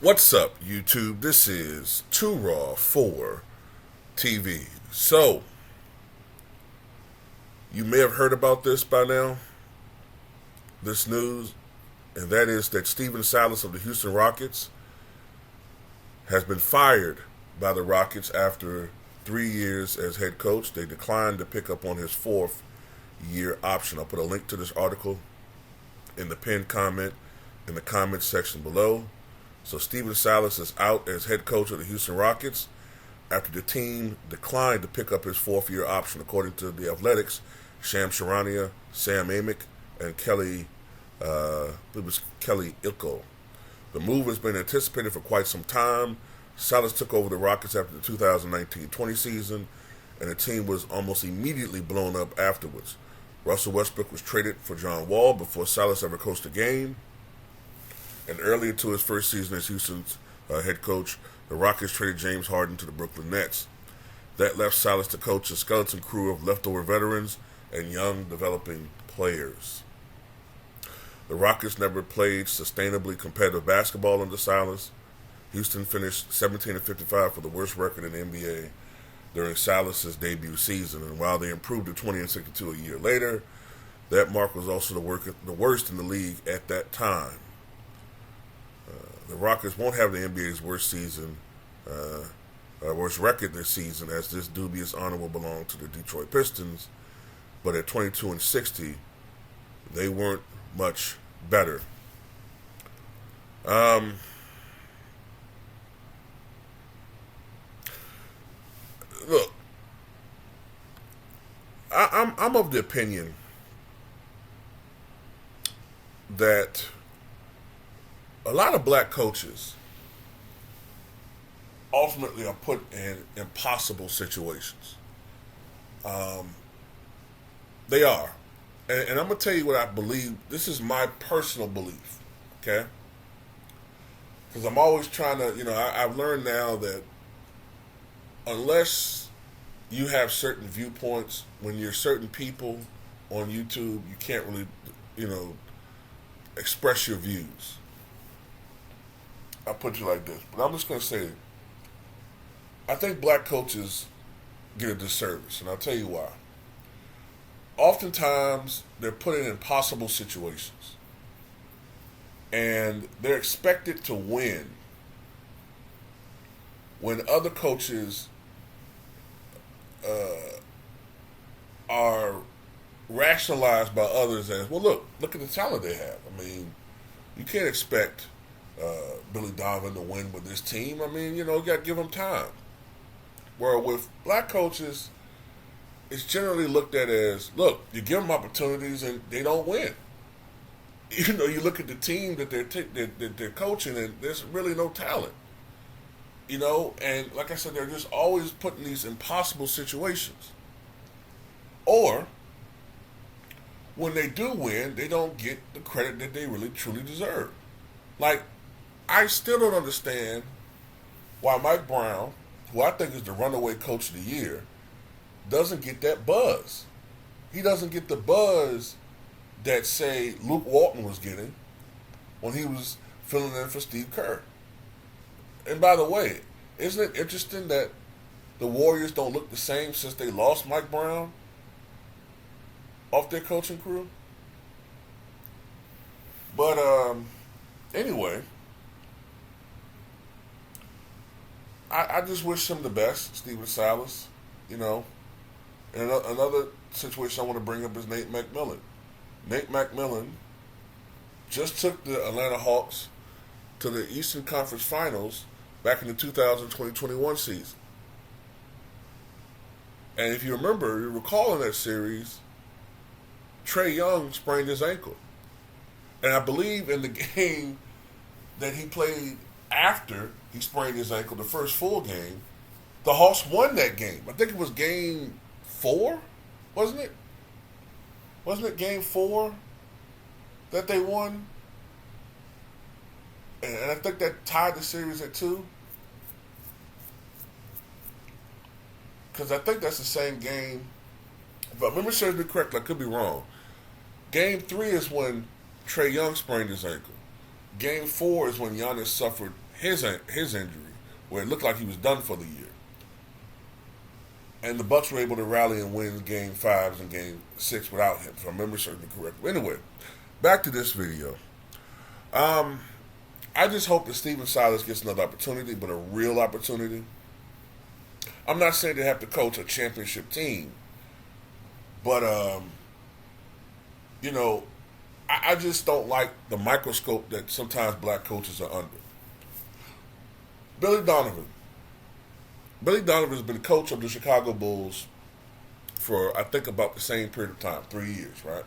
What's up, YouTube? This is Too Raw for TV. So, you may have heard about this by now, this news, and that is that Silas of the Houston Rockets has been fired by the Rockets after 3 years as head coach. They declined to pick up on his fourth year option. I'll put a link to this article in the pinned comment in the comments section below. So Silas is out as head coach of the Houston Rockets after the team declined to pick up his fourth year option, according to the Athletics. Sham Charania, Sam Amick, and Kelly Ilko. The move has been anticipated for quite some time. Silas took over the Rockets after the 2019-20 season, and the team was almost immediately blown up afterwards. Russell Westbrook was traded for John Wall before Silas ever coached a game. And early into his first season as Houston's head coach, the Rockets traded James Harden to the Brooklyn Nets. That left Silas to coach a skeleton crew of leftover veterans and young developing players. The Rockets never played sustainably competitive basketball under Silas. Houston finished 17-55 for the worst record in the NBA during Silas's debut season, and while they improved to 20-62 a year later, that mark was also the worst in the league at that time. The Rockets won't have the NBA's worst record this season, as this dubious honor will belong to the Detroit Pistons. But at 22-60, they weren't much better. Look, I'm of the opinion that a lot of black coaches ultimately are put in impossible situations. They are. And I'm going to tell you what I believe. This is my personal belief, okay? Because I'm always trying to, I've learned now that unless you have certain viewpoints, when you're certain people on YouTube, you can't really, express your views. I'll put you like this. But I'm just going to say, I think black coaches get a disservice, and I'll tell you why. Oftentimes, they're put in impossible situations, and they're expected to win when other coaches are rationalized by others as, well, look at the talent they have. I mean, you can't expect Billy Donovan to win with this team. I mean, you got to give them time. Where with black coaches, it's generally looked at as, look, you give them opportunities and they don't win. You look at the team that they're coaching, and there's really no talent. And like I said, they're just always put in these impossible situations. Or, when they do win, they don't get the credit that they really truly deserve. Like, I still don't understand why Mike Brown, who I think is the runaway coach of the year, doesn't get that buzz. He doesn't get the buzz that, say, Luke Walton was getting when he was filling in for Steve Kerr. And by the way, isn't it interesting that the Warriors don't look the same since they lost Mike Brown off their coaching crew? But anyway, I just wish him the best, Stephen Silas. And another situation I want to bring up is Nate McMillan. Nate McMillan just took the Atlanta Hawks to the Eastern Conference Finals back in the 2020-21 season. And if you recall in that series, Trae Young sprained his ankle. And I believe in the game that he played after he sprained his ankle, the first full game, the Hawks won that game. I think it was game 4, wasn't it? Wasn't it game 4 that they won? And I think that tied the series at 2. Because I think that's the same game. But memory serves me correctly, I could be wrong. Game 3 is when Trae Young sprained his ankle. Game 4 is when Giannis suffered his injury, where it looked like he was done for the year. And the Bucks were able to rally and win Game 5 and Game 6 without him, if I remember certainly correctly. Anyway, back to this video. I just hope that Stephen Silas gets another opportunity, but a real opportunity. I'm not saying they have to coach a championship team, but, I just don't like the microscope that sometimes black coaches are under. Billy Donovan. Billy Donovan has been coach of the Chicago Bulls for, I think, about the same period of time, 3 years, right?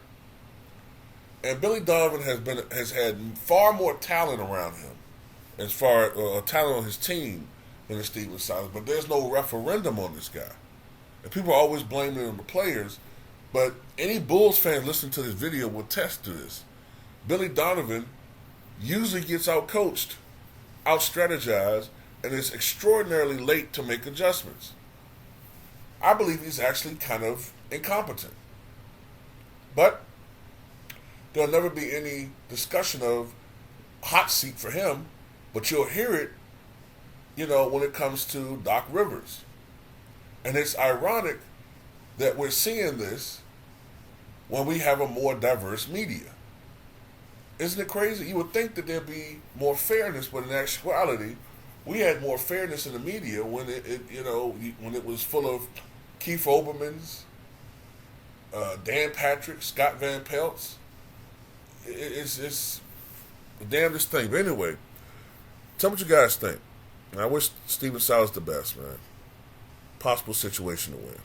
And Billy Donovan has had far more talent around him, as far as talent on his team than Stephen Silas. But there's no referendum on this guy, and people are always blaming it on the players. But any Bulls fan listening to this video will attest to this. Billy Donovan usually gets out-coached, out-strategized, and is extraordinarily late to make adjustments. I believe he's actually kind of incompetent. But there'll never be any discussion of hot seat for him, but you'll hear it, when it comes to Doc Rivers. And it's ironic that we're seeing this when we have a more diverse media. Isn't it crazy? You would think that there'd be more fairness, but in actuality, we had more fairness in the media when when it was full of Keith Olbermans, Dan Patrick, Scott Van Pelt's. It's the damnedest thing. But anyway, tell me what you guys think. And I wish Stephen Silas the best, man. Possible situation to win.